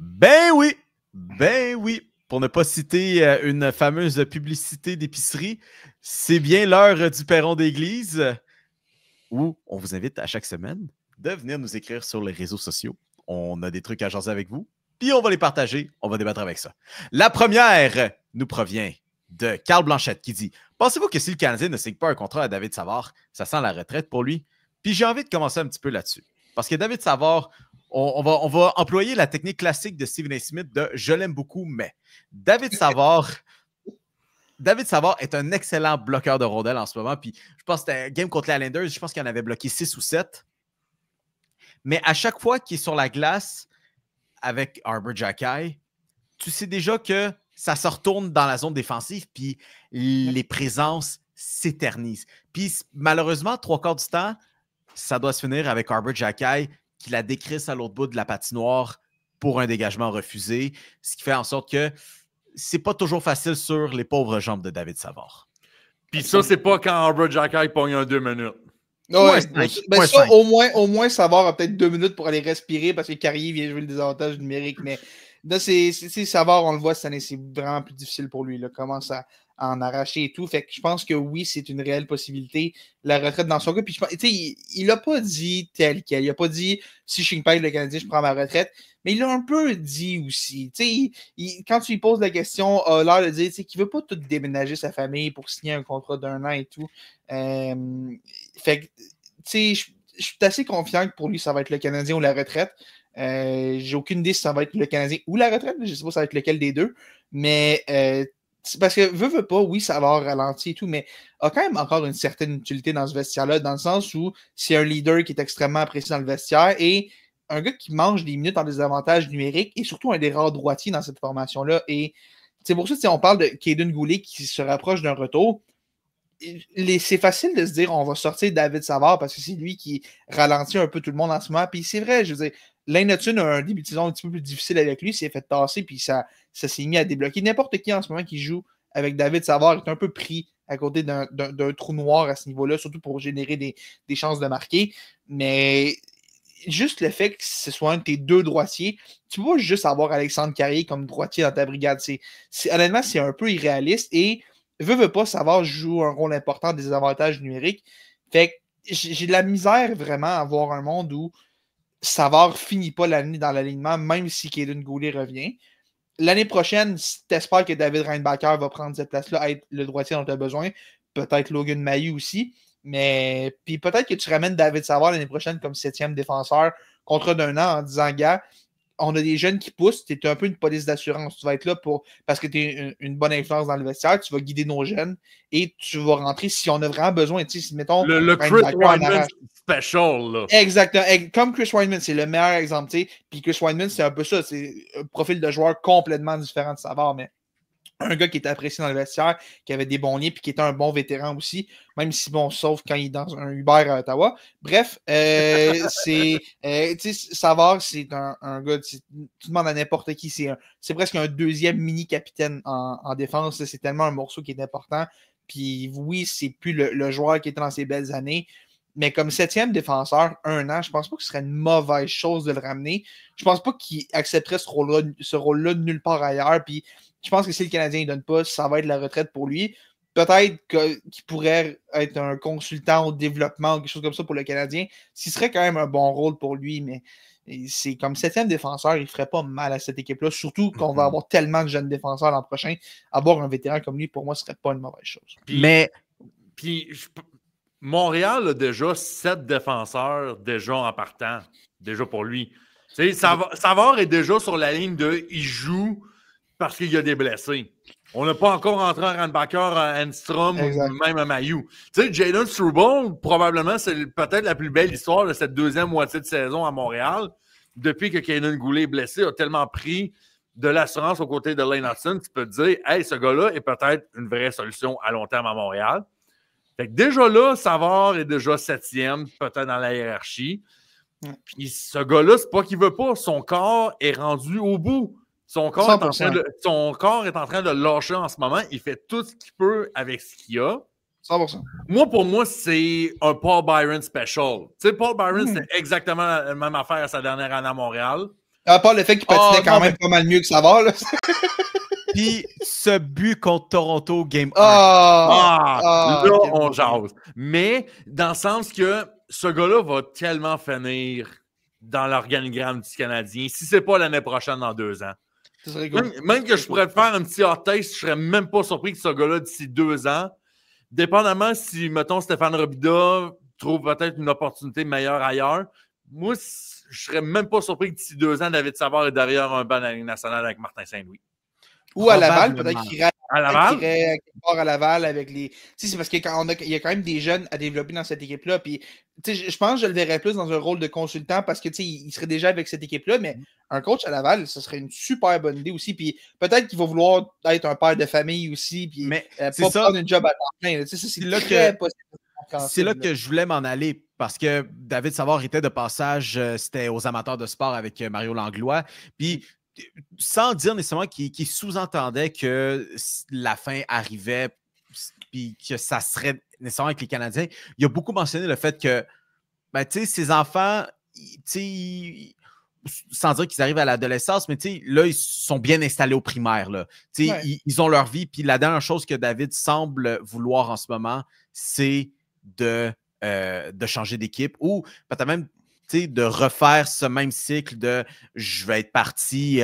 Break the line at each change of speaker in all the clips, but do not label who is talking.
Ben oui. Pour ne pas citer une fameuse publicité d'épicerie, c'est bien l'heure du perron d'église où on vous invite à chaque semaine de venir nous écrire sur les réseaux sociaux. On a des trucs à jaser avec vous, puis on va les partager, on va débattre avec ça. La première nous provient de Carl Blanchette qui dit « Pensez-vous que si le Canadien ne signe pas un contrat à David Savard, ça sent la retraite pour lui? » Puis j'ai envie de commencer un petit peu là-dessus. Parce que David Savard, on va employer la technique classique de Stephen A. Smith de « je l'aime beaucoup, mais ». David Savard est un excellent bloqueur de rondelles en ce moment. Puis je pense que c'était un game contre les Islanders. Je pense qu'il en avait bloqué 6 ou 7. Mais à chaque fois qu'il est sur la glace avec Arber Xhekaj, tu sais déjà que ça se retourne dans la zone défensive. Puis les présences s'éternisent. Puis malheureusement, 3/4 du temps, ça doit se finir avec Arber Xhekaj qui la décrisse à l'autre bout de la patinoire pour un dégagement refusé. Ce qui fait en sorte que c'est pas toujours facile sur les pauvres jambes de David Savard.
Puis ça, c'est pas quand Arber Xhekaj pogne un 2 minutes.
Ouais, ben ça, au moins, Savard a peut-être 2 minutes pour aller respirer parce que Carrier vient jouer le désavantage numérique. Mais là, c'est Savard, on le voit cette année, c'est vraiment plus difficile pour lui. Là, commence à en arracher et tout. Fait que je pense que oui, c'est une réelle possibilité. La retraite dans son cas. Puis il a pas dit tel quel. Il a pas dit si je suis le Canadien, je prends ma retraite. Mais il a un peu dit aussi. Quand tu lui poses la question, a l'air de dire qu'il veut pas tout déménager sa famille pour signer un contrat d'1 an et tout. Fait que, je suis assez confiant que pour lui, ça va être le Canadien ou la retraite. J'ai aucune idée si ça va être le Canadien ou la retraite. Je sais pas si ça va être lequel des deux. Mais parce que veut pas, oui, ça va ralentir et tout, mais a quand même encore une certaine utilité dans ce vestiaire-là, dans le sens où c'est un leader qui est extrêmement apprécié dans le vestiaire et un gars qui mange des minutes en désavantage numérique et surtout un des rares droitiers dans cette formation-là. Et c'est pour ça que on parle de Kaiden Goulet qui se rapproche d'un retour. C'est facile de se dire on va sortir David Savard parce que c'est lui qui ralentit un peu tout le monde en ce moment. Puis c'est vrai, je veux dire, Lane Hutton a un début de saison un petit peu plus difficile avec lui, s'est fait tasser, puis ça s'est mis à débloquer. N'importe qui en ce moment qui joue avec David Savard est un peu pris à côté d'un trou noir à ce niveau-là, surtout pour générer des chances de marquer. Mais juste le fait que ce soit un de tes deux droitiers, tu peux pas juste avoir Alexandre Carrier comme droitier dans ta brigade. Honnêtement, c'est un peu irréaliste et veut pas, Savard joue un rôle important des avantages numériques. Fait que j'ai de la misère vraiment à voir un monde où Savard finit pas l'année dans l'alignement, même si Kaiden Goulet revient. L'année prochaine, t'espères que David Reinbacher va prendre cette place-là, être le droitier dont tu as besoin. Peut-être Logan Mailloux aussi. Mais puis peut-être que tu ramènes David Savard l'année prochaine comme 7e défenseur, contrat d'1 an, en disant, gars, on a des jeunes qui poussent, tu es un peu une police d'assurance. Tu vas être là parce que tu es une bonne influence dans le vestiaire, tu vas guider nos jeunes et tu vas rentrer si on a vraiment besoin. Si, mettons,
le Chris Wideman special. Là.
Exactement. Comme Chris Wideman, c'est le meilleur exemple. Puis Chris Wideman, c'est un peu ça. C'est un profil de joueur complètement différent de Savard, mais un gars qui était apprécié dans le vestiaire, qui avait des bons liens, puis qui était un bon vétéran aussi, même si, bon, sauf quand il est dans un Uber à Ottawa. Bref, Savard, c'est un gars, tu demandes à n'importe qui, c'est presque un deuxième mini-capitaine en défense, c'est tellement un morceau qui est important, puis oui, c'est plus le joueur qui était dans ses belles années, mais comme 7e défenseur, 1 an, je pense pas que ce serait une mauvaise chose de le ramener. Je pense pas qu'il accepterait ce rôle-là nulle part ailleurs, puis je pense que si le Canadien ne donne pas, ça va être la retraite pour lui. Peut-être qu'il pourrait être un consultant au développement ou quelque chose comme ça pour le Canadien. Ce serait quand même un bon rôle pour lui, mais c'est comme 7e défenseur, il ne ferait pas mal à cette équipe-là. Surtout qu'on va avoir tellement de jeunes défenseurs l'an prochain. Avoir un vétéran comme lui, pour moi, ce ne serait pas une mauvaise chose.
Montréal a déjà 7 défenseurs déjà en partant. Déjà pour lui. Savard est déjà sur la ligne de il joue parce qu'il y a des blessés. On n'a pas encore rentré un Reinbacher, un Enstrom ou même un Mailloux. Tu sais, Jalen Struble, probablement, c'est peut-être la plus belle histoire de cette deuxième moitié de saison à Montréal. Depuis que Kaiden Goulet est blessé, a tellement pris de l'assurance aux côtés de Lane Hutton, tu peux te dire, hey, ce gars-là est peut-être une vraie solution à long terme à Montréal. Fait que déjà là, Savard est déjà 7e, peut-être dans la hiérarchie. Puis ce gars-là, c'est pas qu'il veut pas. Son corps est rendu au bout. Son corps est en train de lâcher en ce moment. Il fait tout ce qu'il peut avec ce qu'il a.
100%.
Pour moi, c'est un Paul Byron special. Tu sais, Paul Byron, c'était exactement la même affaire à sa dernière année à Montréal.
À part le fait qu'il patinait quand même pas mal mieux que Savard. Là.
Puis ce but contre Toronto, Game 1.
Là, on jase. Mais dans le sens que ce gars-là va tellement finir dans l'organigramme du Canadien, si c'est pas l'année prochaine, dans 2 ans. Même que je pourrais te faire un petit hot taste, je serais même pas surpris que ce gars-là, d'ici 2 ans, dépendamment si, mettons, Stéphane Robida trouve peut-être une opportunité meilleure ailleurs, moi, je serais même pas surpris que d'ici 2 ans, David Savard est derrière un banc de la Ligue nationale avec Martin Saint-Louis.
Ou à Laval, peut-être qu'il irait
à Laval?
Quelque part à Laval avec les. Tu sais, c'est parce qu'il y a quand même des jeunes à développer dans cette équipe-là. Puis, tu sais, je pense que je le verrais plus dans un rôle de consultant parce que, tu sais, il serait déjà avec cette équipe-là. Mais un coach à Laval, ce serait une super bonne idée aussi. Puis, peut-être qu'il va vouloir être un père de famille aussi. Puis, pas prendre une job à temps plein. Tu sais, c'est là
c'est là que je voulais m'en aller parce que David Savard était de passage, c'était aux amateurs de sport avec Mario Langlois. Puis, sans dire nécessairement qu'il sous-entendait que la fin arrivait puis que ça serait nécessairement avec les Canadiens, il a beaucoup mentionné le fait que ben, ces enfants, sans dire qu'ils arrivent à l'adolescence, mais là, ils sont bien installés au primaire. Là. Ouais. Ils ont leur vie. Puis la dernière chose que David semble vouloir en ce moment, c'est de changer d'équipe ou peut-être même de refaire ce même cycle de je vais être parti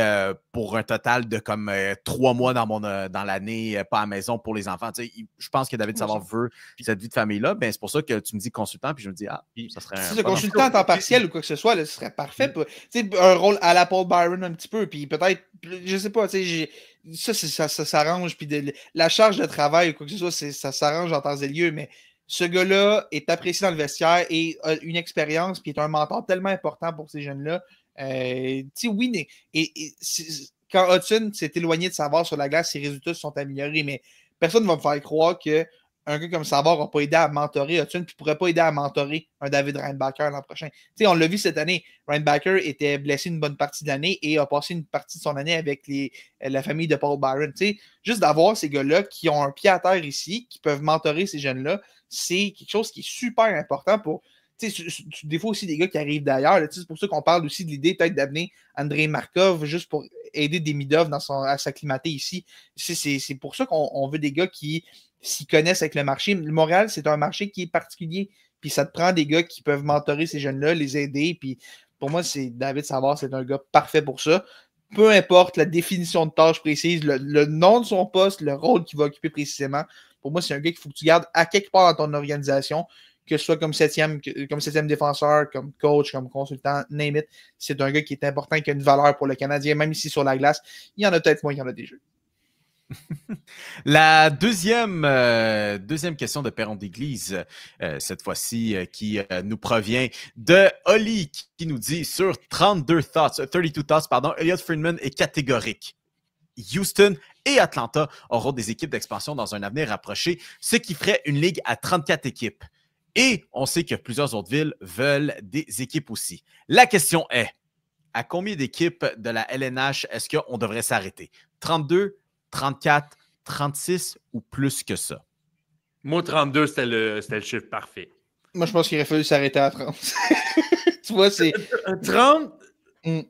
pour un total de comme 3 mois dans l'année, pas à la maison pour les enfants. Je pense que David Savard veut cette vie de famille-là. Ben, c'est pour ça que tu me dis consultant, puis je me dis, ça serait
si ce consultant en temps partiel ou quoi que ce soit, là, ce serait parfait. Un rôle à la Paul Byron un petit peu, puis peut-être, je sais pas, ça s'arrange, puis la charge de travail ou quoi que ce soit, ça s'arrange en temps et lieu, mais ce gars-là est apprécié dans le vestiaire et a une expérience puis est un mentor tellement important pour ces jeunes-là. Oui, quand Hudson s'est éloigné de Savard sur la glace, ses résultats se sont améliorés, mais personne ne va me faire croire qu'un gars comme Savard n'a pas aidé à mentorer Hudson puis ne pourrait pas aider à mentorer un David Reinbacher l'an prochain. On l'a vu cette année, Reinbacher était blessé une bonne partie de l'année et a passé une partie de son année avec la famille de Paul Byron. Juste d'avoir ces gars-là qui ont un pied à terre ici, qui peuvent mentorer ces jeunes-là, c'est quelque chose qui est super important pour. Des fois aussi des gars qui arrivent d'ailleurs. C'est pour ça qu'on parle aussi de l'idée peut-être d'amener Andrei Markov juste pour aider Demidov à s'acclimater ici. C'est pour ça qu'on veut des gars qui s'y connaissent avec le marché. Le Montréal, c'est un marché qui est particulier. Puis ça te prend des gars qui peuvent mentorer ces jeunes-là, les aider. Puis pour moi, David Savard, c'est un gars parfait pour ça. Peu importe la définition de tâche précise, le nom de son poste, le rôle qu'il va occuper précisément. Pour moi, c'est un gars qu'il faut que tu gardes à quelque part dans ton organisation, que ce soit comme septième défenseur, comme coach, comme consultant, name it. C'est un gars qui est important, qui a une valeur pour le Canadien, même ici sur la glace. Il y en a peut-être moins qu'il y en a des jeux.
La deuxième question de Perron d'Église, cette fois-ci, qui nous provient de Oli, qui nous dit sur 32 thoughts, Elliot Friedman est catégorique. Houston et Atlanta auront des équipes d'expansion dans un avenir rapproché, ce qui ferait une ligue à 34 équipes. Et on sait que plusieurs autres villes veulent des équipes aussi. La question est, à combien d'équipes de la LNH est-ce qu'on devrait s'arrêter? 32, 34, 36 ou plus que ça?
Moi, 32, c'était le chiffre parfait.
Moi, je pense qu'il aurait fallu s'arrêter à 30. Tu vois, c'est...
30,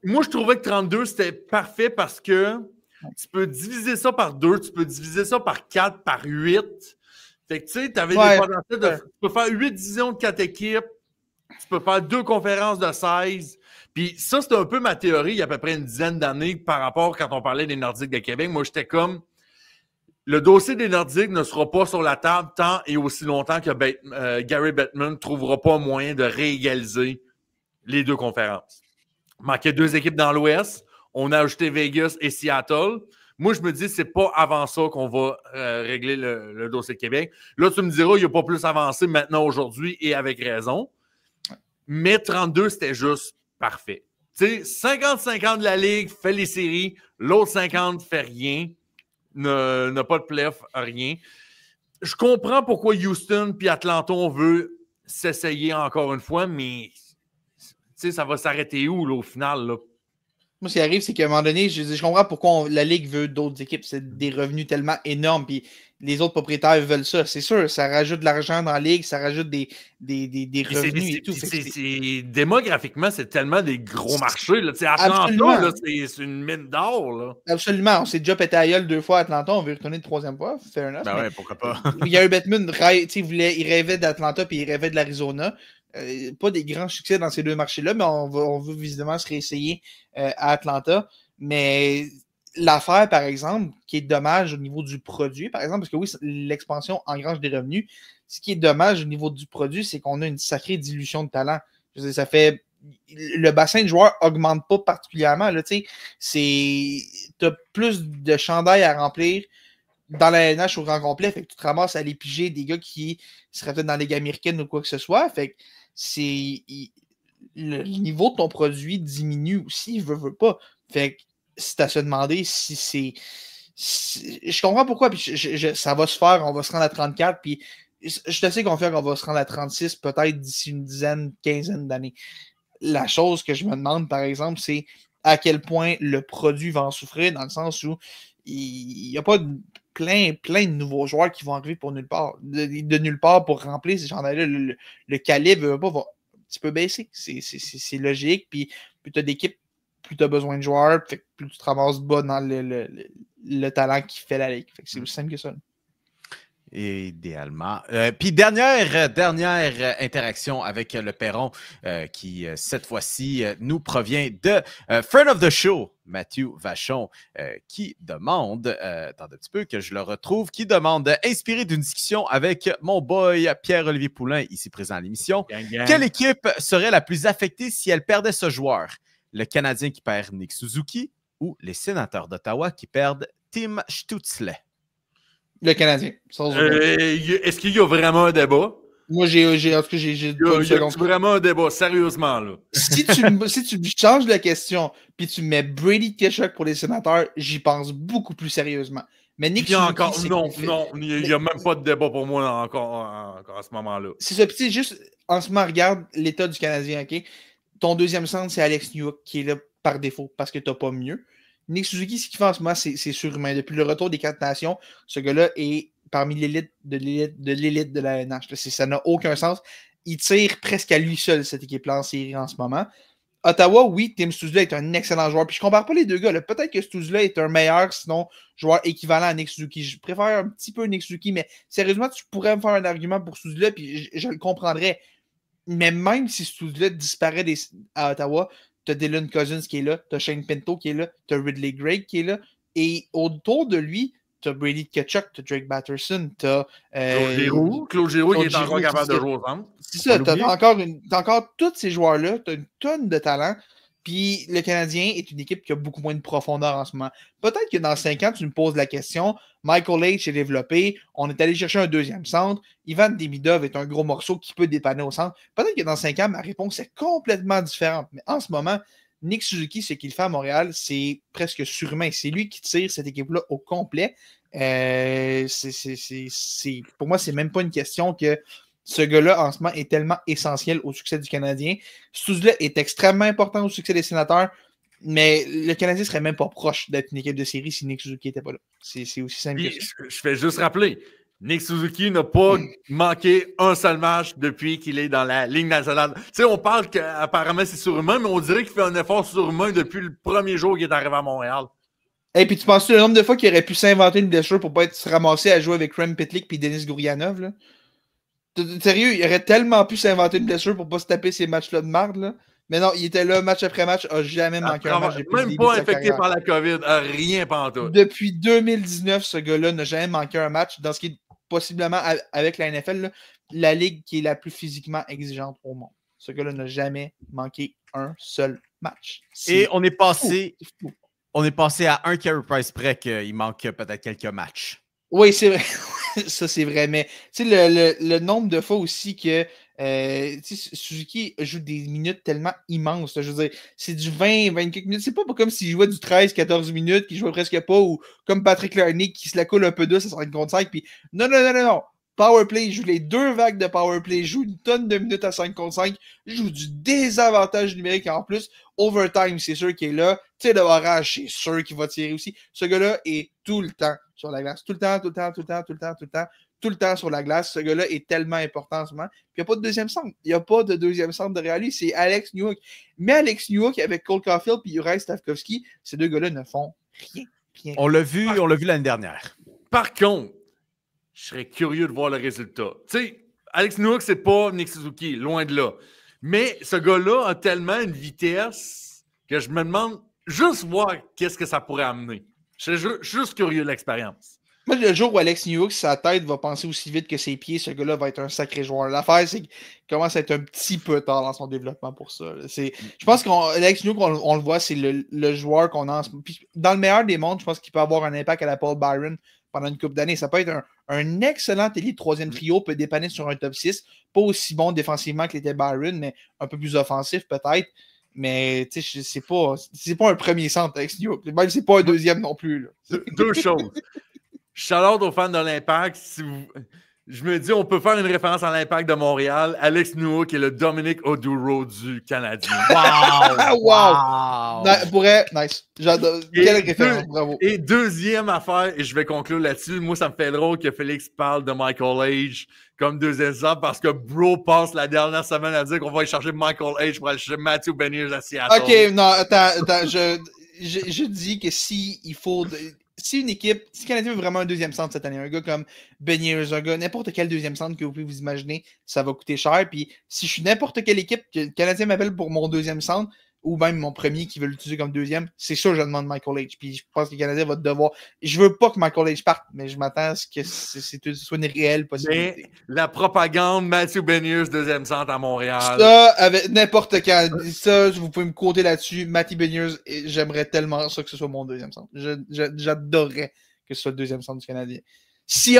moi, je trouvais que 32, c'était parfait parce que tu peux diviser ça par 2, tu peux diviser ça par 4, par 8. Fait que tu sais, tu avais des potentiels tu peux faire 8 divisions de 4 équipes, tu peux faire 2 conférences de 16. Puis ça, c'était un peu ma théorie il y a à peu près une dizaine d'années par rapport quand on parlait des Nordiques de Québec. Moi, j'étais comme, le dossier des Nordiques ne sera pas sur la table tant et aussi longtemps que Gary Bettman ne trouvera pas moyen de réégaliser les 2 conférences. Il manquait 2 équipes dans l'Ouest. On a ajouté Vegas et Seattle. Moi, je me dis, c'est pas avant ça qu'on va régler le dossier de Québec. Là, tu me diras, il n'a pas plus avancé maintenant aujourd'hui et avec raison. Mais 32, c'était juste parfait. Tu sais, 50-50 de la Ligue fait les séries, l'autre 50 fait rien, n'a pas de playoff, rien. Je comprends pourquoi Houston puis Atlanta, on veut s'essayer encore une fois, mais tu sais, ça va s'arrêter où, là, au final, là?
Moi, ce qui arrive, c'est qu'à un moment donné, je comprends pourquoi la Ligue veut d'autres équipes. C'est des revenus tellement énormes, puis les autres propriétaires veulent ça. C'est sûr, ça rajoute de l'argent dans la Ligue, ça rajoute des revenus et tout.
Démographiquement, c'est tellement des gros marchés. Là. Atlanta, c'est une mine d'or. Là.
Absolument. On s'est déjà pété à gueule 2 fois à Atlanta, on veut retourner une 3e fois. Fair enough.
Ben ouais, pourquoi pas.
Gary Bettman, il rêvait d'Atlanta puis il rêvait de l'Arizona. Pas des grands succès dans ces 2 marchés-là, mais on veut visiblement se réessayer à Atlanta. Mais l'affaire, par exemple, qui est dommage au niveau du produit, par exemple, parce que oui, l'expansion engrange des revenus. Ce qui est dommage au niveau du produit, c'est qu'on a une sacrée dilution de talent. Je veux dire, ça fait. Le bassin de joueurs augmente pas particulièrement. Tu as plus de chandails à remplir dans la LNH au grand complet. Fait que tu te ramasses à aller piger des gars qui seraient peut-être dans la Ligue américaine ou quoi que ce soit. Fait que le niveau de ton produit diminue aussi, veut pas. Fait que c'est à se demander si c'est. Je comprends pourquoi, puis ça va se faire, on va se rendre à 34, puis je suis assez confiant qu'on va se rendre à 36, peut-être d'ici une dizaine, quinzaine d'années. La chose que je me demande, par exemple, c'est à quel point le produit va en souffrir, dans le sens où il n'y a pas plein de nouveaux joueurs qui vont arriver pour nulle part. De nulle part pour remplir ces chandails-là. Le calibre va un petit peu baisser. C'est logique. Puis plus tu as d'équipes, plus tu as besoin de joueurs, fait que plus tu te ramasses bas dans le talent qui fait la ligue. Fait que c'est aussi simple que ça.
Idéalement. Puis dernière interaction avec le Perron qui, cette fois-ci, nous provient de friend of the show, Mathieu Vachon, qui demande, attendez un petit peu que je le retrouve, qui demande, inspiré d'une discussion avec mon boy Pierre-Olivier Poulain, ici présent à l'émission, quelle équipe serait la plus affectée si elle perdait ce joueur? Le Canadien qui perd Nick Suzuki ou les Sénateurs d'Ottawa qui perdent Tim Stützle?
Le Canadien.
Est-ce qu'il y a vraiment un débat?
Moi, j'ai pas une seconde.
Vraiment un débat, sérieusement. Là.
Si tu changes la question puis tu mets Brady Tkachuk pour les Sénateurs, j'y pense beaucoup plus sérieusement. Mais Nick Suzuki,
non, il n'y a même pas de débat pour moi encore à ce moment-là.
C'est ça. Puis juste, en ce moment, regarde l'état du Canadien, OK? Ton deuxième centre, c'est Alex Newhook qui est là par défaut parce que tu n'as pas mieux. Nick Suzuki, ce qu'il fait en ce moment, c'est surhumain. Depuis le retour des 4 nations, ce gars-là est parmi l'élite de la LNH. Ça n'a aucun sens. Il tire presque à lui seul, cette équipe-là, en série en ce moment. Ottawa, oui, Tim Stützle est un excellent joueur. Puis je ne compare pas les deux gars. Peut-être que Stützle est un meilleur, sinon, joueur équivalent à Nick Suzuki. Je préfère un petit peu Nick Suzuki, mais sérieusement, tu pourrais me faire un argument pour Stützle, puis je le comprendrais. Mais même si Stützle disparaît à Ottawa, tu as Dylan Cousins qui est là, tu as Shane Pinto qui est là, tu as Ridley Gregg qui est là, et autour de lui, tu as Brady Tkachuk, tu as Drake Batterson, tu as
Claude Giroux qui est encore capable de jouer au centre.
C'est ça, tu as encore tous ces joueurs-là, tu as une tonne de talent, puis le Canadien est une équipe qui a beaucoup moins de profondeur en ce moment. Peut-être que dans 5 ans, tu me poses la question, Michael H est développé, on est allé chercher un deuxième centre, Ivan Demidov est un gros morceau qui peut dépanner au centre. Peut-être que dans 5 ans, ma réponse est complètement différente. Mais en ce moment, Nick Suzuki, ce qu'il fait à Montréal, c'est presque surhumain. C'est lui qui tire cette équipe-là au complet. Pour moi, c'est même pas une question que ce gars-là, en ce moment, est tellement essentiel au succès du Canadien. Stützle est extrêmement important au succès des Sénateurs, mais le Canadien serait même pas proche d'être une équipe de série si Nick Suzuki n'était pas là. C'est aussi simple que ça.
Je fais juste rappeler, Nick Suzuki n'a pas manqué un seul match depuis qu'il est dans la Ligue nationale. Tu sais, on parle qu'apparemment c'est surhumain, mais on dirait qu'il fait un effort surhumain depuis le premier jour qu'il est arrivé à Montréal.
Et puis tu penses le nombre de fois qu'il aurait pu s'inventer une blessure pour pas être ramassé à jouer avec Rem Pitlick et Denis Gourianov, là? Sérieux, il aurait tellement pu s'inventer une blessure pour pas se taper ces matchs-là de marde, là. Mais non, il était là, match après match, a jamais manqué un match.
Même pas infecté par la COVID, rien pantoute.
Depuis 2019, ce gars-là n'a jamais manqué un match dans ce qui est possiblement, avec la NFL, là, la ligue qui est la plus physiquement exigeante au monde. Ce gars-là n'a jamais manqué un seul match.
Et on est passé à un Carey Price près qu'il manque peut-être quelques matchs.
Oui, c'est vrai. Ça, c'est vrai. Mais tu sais, le nombre de fois aussi que Suzuki joue des minutes tellement immenses. Là, je veux dire, c'est du 20-24 minutes. C'est pas comme s'il jouait du 13-14 minutes, qu'il jouait presque pas, ou comme Patrick Laine qui se la coule un peu douce à 55. Puis non. Powerplay, il joue les 2 vagues de powerplay, il joue une tonne de minutes à 5 contre 5, il joue du désavantage numérique en plus. Overtime, c'est sûr qu'il est là. Tu sais, de barrage, c'est sûr qu'il va tirer aussi. Ce gars-là est tout le temps sur la glace. Tout le temps sur la glace. Ce gars-là est tellement important en ce moment. Puis il n'y a pas de deuxième centre. Il n'y a pas de deuxième centre derrière lui. C'est Alex Newhook. Mais Alex Newhook avec Cole Caulfield et Juraj Slafkovský, ces 2 gars-là ne font rien.
On l'a vu l'année dernière.
Par contre, je serais curieux de voir le résultat. Tu sais, Alex Newhook, c'est pas Nick Suzuki, loin de là. Mais ce gars-là a tellement une vitesse que je me demande juste voir qu'est-ce que ça pourrait amener. Je suis juste curieux de l'expérience.
Moi, le jour où Alex Newhook, sa tête va penser aussi vite que ses pieds, ce gars-là va être un sacré joueur. L'affaire, c'est qu'il commence à être un petit peu tard dans son développement pour ça. Je pense qu'Alex Newhook, on le voit, c'est le joueur qu'on a en ce moment. Puis, dans le meilleur des mondes, je pense qu'il peut avoir un impact à la Paul Byron pendant une couple d'années. Ça peut être un excellent élite troisième trio, peut dépanner sur un top 6. Pas aussi bon défensivement que l'était Byron, mais un peu plus offensif peut-être. Mais tu sais, c'est pas un premier centre, Alex Newhook. Même c'est pas un deuxième non plus. Là.
2 choses. Shout-out aux fans de l'Impact. Je me dis, on peut faire une référence à l'Impact de Montréal. Alex Newhook est le Dominic Oduro du Canadien.
Wow! Nice. J'adore. Quelle référence, bravo.
Et deuxième affaire, et je vais conclure là-dessus, moi, ça me fait drôle que Félix parle de Michael Age comme deuxième centre parce que Bro passe la dernière semaine à dire qu'on va aller chercher Michael Age pour aller chercher Matthew Beniers à Seattle.
OK, non, attends. Je dis que si une équipe, si le Canadien veut vraiment un deuxième centre cette année, un gars comme Beniers, un gars, n'importe quel deuxième centre que vous pouvez vous imaginer, ça va coûter cher. Puis si je suis n'importe quelle équipe que le Canadien m'appelle pour mon deuxième centre, ou même mon premier qui veut l'utiliser comme deuxième, c'est sûr je demande Michael Age. Puis je pense que le Canadien va devoir. Je veux pas que Michael Age parte, mais je m'attends à ce que ce soit une réelle possibilité.
Mais la propagande Matthew Beniers, deuxième centre à Montréal.
Ça, avec n'importe quand. Ça, vous pouvez me compter là-dessus. Matthew Beniers, j'aimerais tellement ça que ce soit mon deuxième centre. J'adorerais que ce soit le deuxième centre du Canadien. Si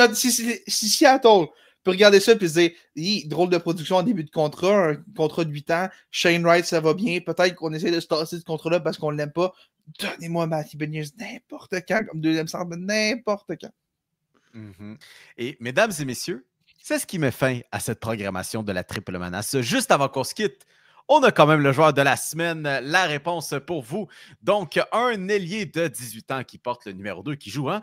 Seattle peut regarder ça et se dire drôle de production en début de contrat, un contrat de 8 ans, Shane Wright, ça va bien, peut-être qu'on essaie de se tasser ce contrat-là parce qu'on ne l'aime pas. Donnez-moi Matthew Beniers n'importe quand comme deuxième centre, n'importe quand.
Mm-hmm. Et mesdames et messieurs, c'est ce qui met fin à cette programmation de la Triple Menace. Juste avant qu'on se quitte, on a quand même le joueur de la semaine, la réponse pour vous. Donc, un ailier de 18 ans qui porte le numéro 2 qui joue, hein?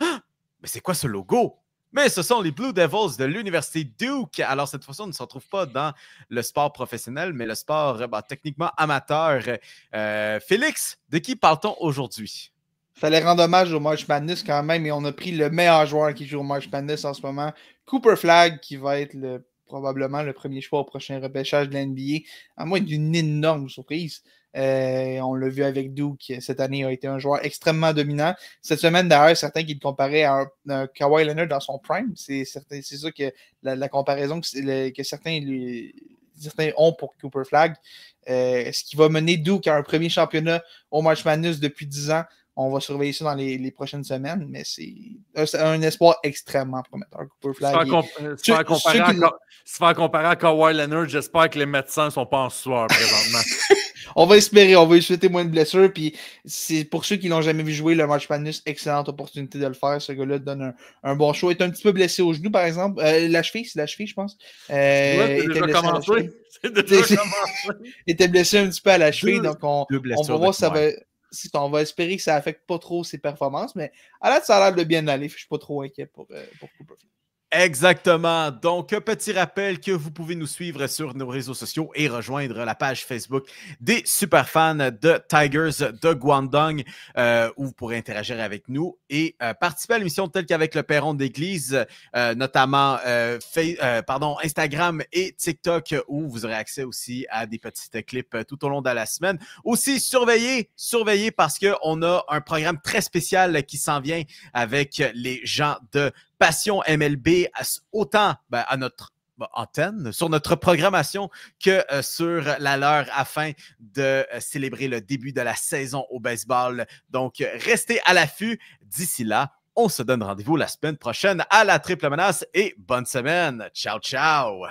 Mais c'est quoi ce logo? Mais ce sont les Blue Devils de l'Université Duke. Alors, cette fois-ci, on ne se retrouve pas dans le sport professionnel, mais le sport techniquement amateur. Félix, de qui parle-t-on aujourd'hui?
Fallait rendre hommage au March Madness quand même, et on a pris le meilleur joueur qui joue au March Madness en ce moment, Cooper Flagg, qui va être probablement le premier choix au prochain repêchage de l'NBA, à moins d'une énorme surprise. On l'a vu avec Duke, cette année a été un joueur extrêmement dominant. Cette semaine, d'ailleurs, certains qui le comparaient à un Kawhi Leonard dans son prime, c'est ça que la comparaison que certains ont pour Cooper Flagg. Ce qui va mener Duke à un premier championnat au March Madness depuis 10 ans. On va surveiller ça dans les prochaines semaines, mais c'est un espoir extrêmement prometteur. Cooper Flagg.
Se faire comparer à Kawhi Leonard, j'espère que les médecins ne sont pas en sueur présentement.
On va espérer, on va lui souhaiter moins de blessures. Puis c'est pour ceux qui l'ont jamais vu jouer le March Madness, excellente opportunité de le faire. Ce gars-là donne un bon show. Il est un petit peu blessé au genou, par exemple. La cheville, c'est la cheville, je pense.
C'est déjà commencé.
Il était blessé un petit peu à la cheville, donc on va voir si ça va. On va espérer que ça affecte pas trop ses performances, mais à la ça a l'air de bien aller. Je ne suis pas trop inquiet pour Cooper.
Exactement. Donc, un petit rappel que vous pouvez nous suivre sur nos réseaux sociaux et rejoindre la page Facebook des superfans de Tigers de Guangdong où vous pourrez interagir avec nous et participer à l'émission telle qu'avec le Perron d'église, notamment Instagram et TikTok où vous aurez accès aussi à des petits clips tout au long de la semaine. Aussi, surveillez parce qu'on a un programme très spécial qui s'en vient avec les gens de Passion MLB, autant à notre antenne, sur notre programmation que sur la leur afin de célébrer le début de la saison au baseball. Donc, restez à l'affût. D'ici là, on se donne rendez-vous la semaine prochaine à la Triple Menace et bonne semaine. Ciao, ciao!